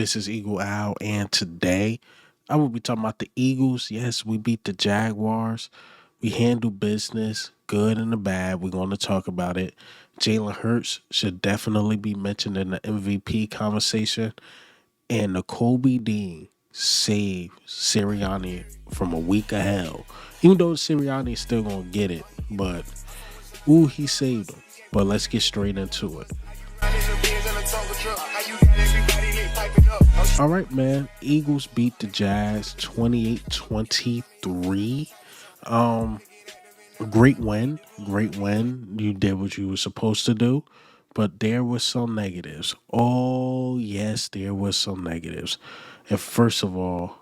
This is Eagle Owl, and today I will be talking about the Eagles. Yes, we beat the Jaguars. We handle business, good and the bad. We're going to talk about it. Jalen Hurts should definitely be mentioned in the MVP conversation, and Nakobe Dean saved Sirianni from a week of hell. Even though Sirianni is still going to get it, but ooh, he saved him. But let's get straight into it. All right, man. Eagles beat the Jazz 28-23. Um, great win. Great win. You did what you were supposed to do. But there was some negatives. Oh, yes, there was some negatives. And first of all,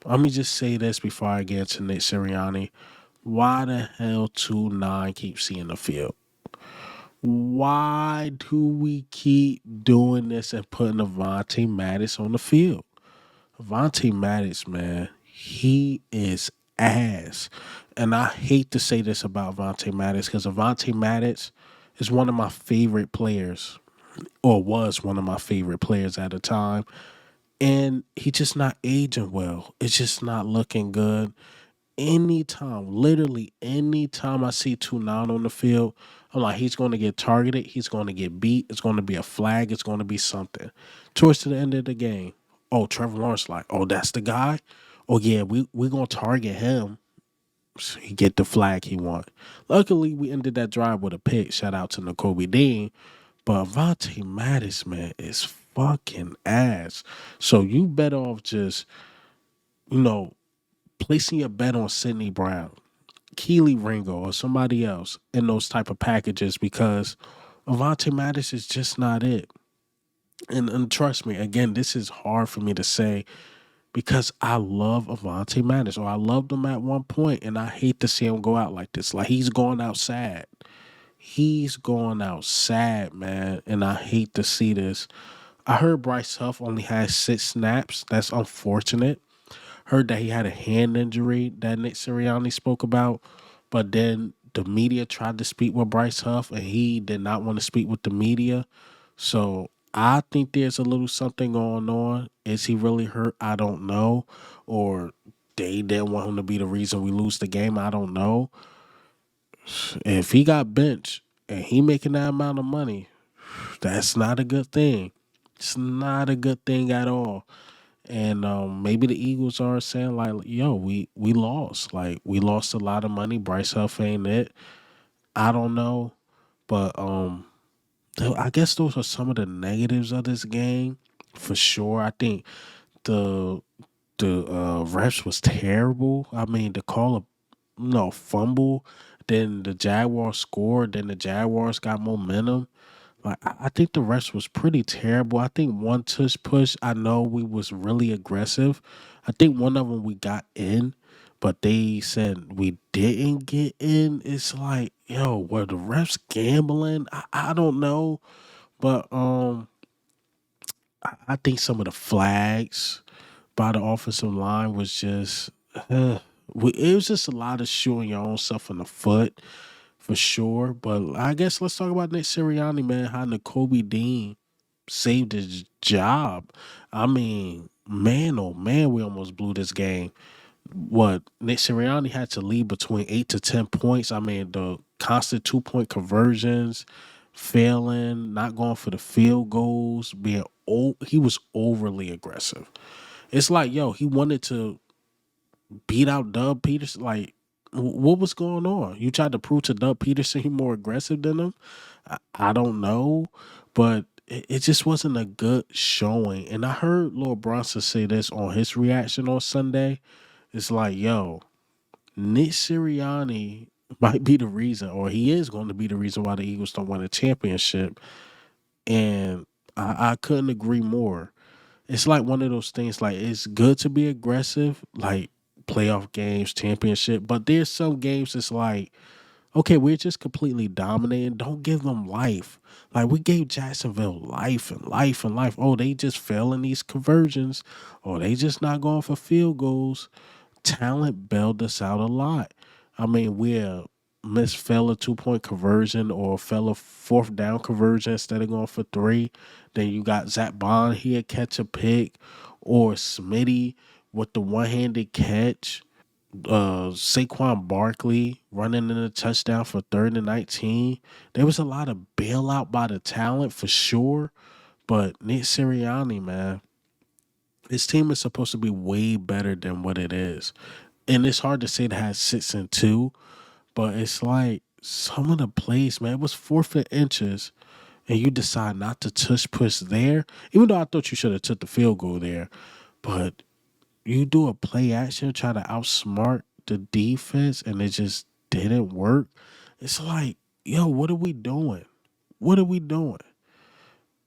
let me just say this before I get to Nick Sirianni. Why the hell 2-9 keep seeing the field? Why do we keep doing this and putting Avante Mattis on the field? Avante Mattis, man, he is ass. And I hate to say this about Avante Mattis because Avante Mattis is one of my favorite players, or was one of my favorite players at the time. And he just not aging well. It's just not looking good. Anytime, literally anytime I see 2-9 on the field, I'm like, he's going to get targeted. He's going to get beat. It's going to be a flag. It's going to be something. Towards the end of the game, oh, Trevor Lawrence like, oh, that's the guy? Oh, yeah, we going to target him. So he get the flag he want. Luckily, we ended that drive with a pick. Shout out to Nakobe Dean. But Avante Mattis, man, is fucking ass. So you better off just, you know, placing your bet on Sidney Brown, Keely Ringo, or somebody else in those type of packages because Avante Mattis is just not it. And trust me, again, this is hard for me to say because I love Avante Mattis, or I loved him at one point, and I hate to see him go out like this. Like he's going out sad. He's going out sad, man, and I hate to see this. I heard Bryce Huff only had 6 snaps. That's unfortunate. Heard that he had a hand injury that Nick Sirianni spoke about, but then the media tried to speak with Bryce Huff, and he did not want to speak with the media. So I think there's a little something going on. Is he really hurt? I don't know. Or they didn't want him to be the reason we lose the game. I don't know. If he got benched and he making that amount of money, that's not a good thing. It's not a good thing at all. And maybe the Eagles are saying like, "Yo, we lost. Like we lost a lot of money. Bryce Huff ain't it. I don't know, but I guess those are some of the negatives of this game for sure. I think the the refs was terrible. I mean, the call a fumble, then the Jaguars scored, then the Jaguars got momentum. Like I think the rest was pretty terrible. I think one tush push, I know we was really aggressive. I think one of them we got in, but they said we didn't get in. It's like, yo, were the refs gambling? I don't know, but I think some of the flags by the offensive line was just, it was just a lot of shooting your own self in the foot for sure. But I guess let's talk about Nick Sirianni, man. How Nakobe Dean saved his job. I mean, man, oh man, we almost blew this game. What Nick Sirianni had to lead between 8 to 10 points. I mean, the constant 2 point conversions, failing, not going for the field goals, he was overly aggressive. It's like, yo, he wanted to beat out Doug Peterson. Like, what was going on? You tried to prove to Doug Peterson he more aggressive than him. I don't know, but it just wasn't a good showing. And I heard Lord Bronson say this on his reaction on Sunday. It's like, yo, Nick Sirianni might be the reason, or he is going to be the reason why the Eagles don't win a championship. And I couldn't agree more. It's like one of those things, like it's good to be aggressive, like playoff games, championship, but there's some games it's like, okay, we're just completely dominating. Don't give them life. Like we gave Jacksonville life and life and life. Oh, they just fell in these conversions, or they just not going for field goals. Talent bailed us out a lot. I mean, we're fail a 2 point conversion or fail a fourth down conversion instead of going for three. Then you got Zach Bond here catch a pick, or Smitty with the one handed catch. Saquon Barkley running in a touchdown for 3rd and 19. There was a lot of bailout by the talent for sure, but Nick Sirianni, man, his team is supposed to be way better than what it is. And it's hard to say it has 6-2, but it's like some of the plays, man, it was 4th and inches, and you decide not to tush push there. Even though I thought you should have took the field goal there, but you do a play action, try to outsmart the defense, and it just didn't work. It's like, yo, what are we doing? What are we doing?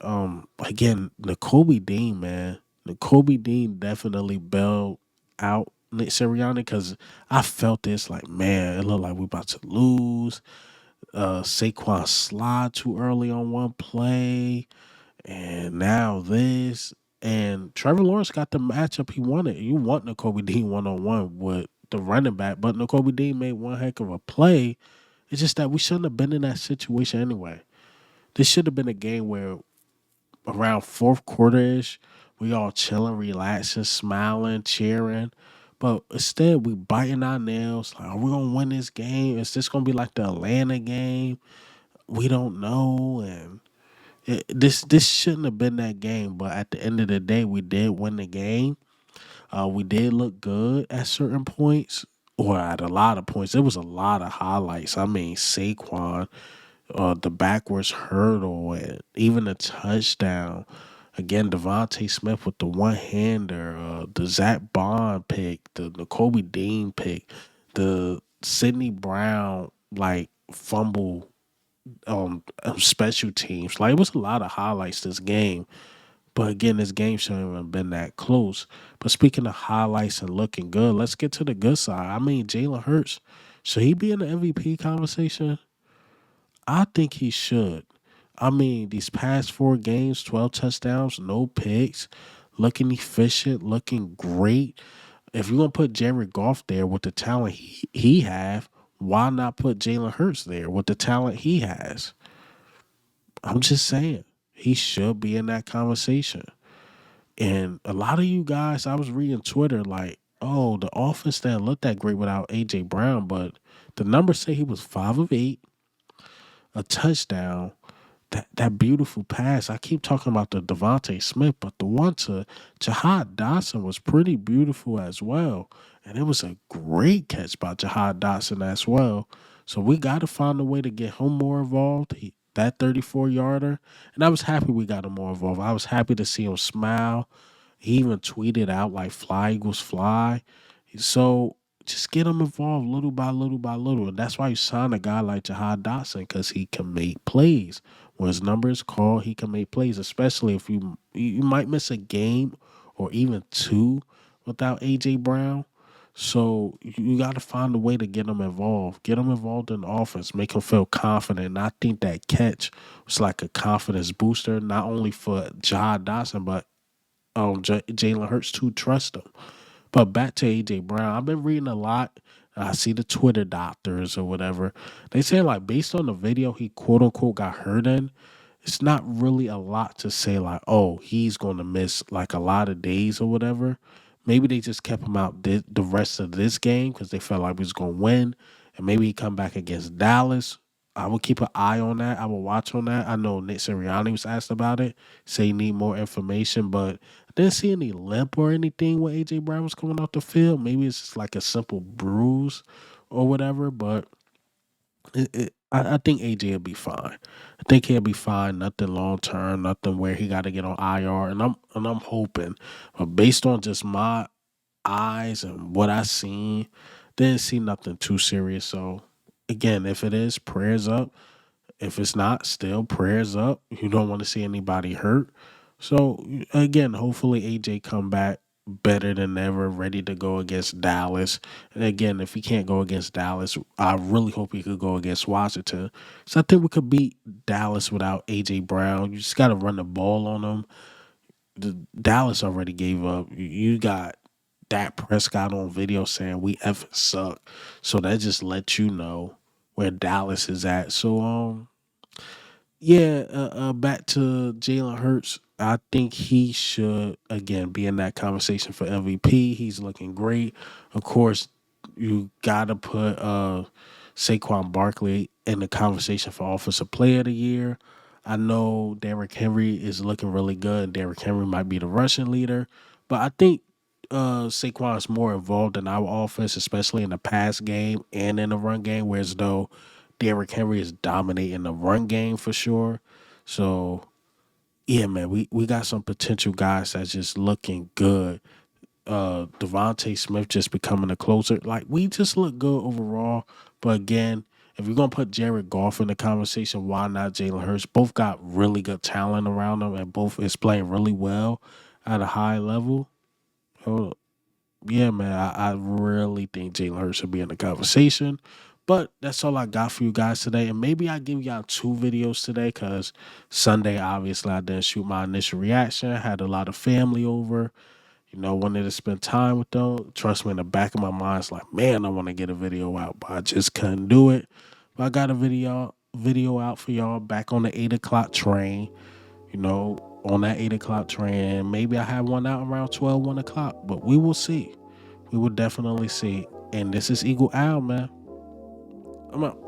Again, Nakobe Dean, man. Nakobe Dean definitely bailed out Nick Sirianni because I felt this like, man, it looked like we about to lose. Saquon slide too early on one play, and now this. And Trevor Lawrence got the matchup he wanted. You want Nakobe Dean 1-on-1 with the running back, but Nakobe Dean made one heck of a play. It's just that we shouldn't have been in that situation anyway. This should have been a game where around fourth quarter-ish, we all chilling, relaxing, smiling, cheering. But instead, we biting our nails. Like, are we gonna win this game? Is this gonna be like the Atlanta game? We don't know. And this shouldn't have been that game. But at the end of the day, we did win the game. We did look good at certain points, or at a lot of points. There was a lot of highlights. I mean, Saquon, the backwards hurdle, and even a touchdown. Again, Devontae Smith with the one hander, the Zach Bond pick, the Nakobe Dean pick, the Sidney Brown like fumble special teams. Like, it was a lot of highlights this game. But again, this game shouldn't have been that close. But speaking of highlights and looking good, let's get to the good side. I mean, Jalen Hurts, should he be in the MVP conversation? I think he should. I mean, these past 4 games, 12 touchdowns, no picks, looking efficient, looking great. If you're gonna put Jared Goff there with the talent he have, why not put Jalen Hurts there with the talent he has? I'm just saying he should be in that conversation. And a lot of you guys, I was reading Twitter like, oh, the offense didn't look that great without AJ Brown, but the numbers say he was 5 of 8, a touchdown, that beautiful pass. I keep talking about the Devontae Smith, but the one to Jahad Dotson was pretty beautiful as well. And it was a great catch by Jahad Dotson as well. So we got to find a way to get him more involved. That 34-yarder. And I was happy we got him more involved. I was happy to see him smile. He even tweeted out like "Fly Eagles fly." So just get him involved little by little by little. And that's why you sign a guy like Jahad Dotson, because he can make plays. When his number is called, he can make plays, especially if you might miss a game or even two without AJ Brown. So you got to find a way to get him involved. Get him involved in the offense. Make him feel confident. And I think that catch was like a confidence booster, not only for Jahad Dotson, but Jalen Hurts to trust him. But back to AJ Brown, I've been reading a lot. I see the Twitter doctors or whatever. They say like based on the video he quote unquote got hurt in, it's not really a lot to say like, oh, he's going to miss like a lot of days or whatever. Maybe they just kept him out the rest of this game because they felt like he was going to win, and maybe he come back against Dallas. I will keep an eye on that. I will watch on that. I know Nick Sirianni was asked about it. Say he need more information, but I didn't see any limp or anything when AJ Brown was coming off the field. Maybe it's just like a simple bruise or whatever. But I think AJ will be fine. I think he'll be fine. Nothing long term. Nothing where he got to get on IR. And I'm hoping, but based on just my eyes and what I seen, didn't see nothing too serious. So again, if it is, prayers up. If it's not, still prayers up. You don't want to see anybody hurt. So again, hopefully AJ come back better than ever, ready to go against Dallas. And again, if he can't go against Dallas, I really hope he could go against Washington. So I think we could beat Dallas without AJ Brown. You just got to run the ball on them. Dallas already gave up. You got Dak Prescott on video saying we effing suck. So that just lets you know where Dallas is at. So yeah, back to Jalen Hurts. I think he should again be in that conversation for MVP. He's looking great. Of course, you gotta put Saquon Barkley in the conversation for Offensive Player of the Year. I know Derrick Henry is looking really good. Derrick Henry might be the rushing leader, but I think Saquon is more involved in our offense, especially in the pass game and in the run game. Whereas though Derrick Henry is dominating the run game for sure. So yeah, man, we got some potential guys that's just looking good. Devontae Smith just becoming a closer. Like we just look good overall. But again, if you're gonna put Jared Goff in the conversation, why not Jalen Hurts? Both got really good talent around them, and both is playing really well at a high level. So yeah, man, I really think Jalen Hurts should be in the conversation. But that's all I got for you guys today. And maybe I give y'all 2 videos today because Sunday, obviously, I didn't shoot my initial reaction. I had a lot of family over, wanted to spend time with them. Trust me, in the back of my mind, it's like, man, I want to get a video out, but I just couldn't do it. But I got a video out for y'all back on the 8 o'clock train, on that 8 o'clock train. Maybe I have one out around 12, 1 o'clock, but we will see. We will definitely see. And this is Eagle Owl, man. I'm out.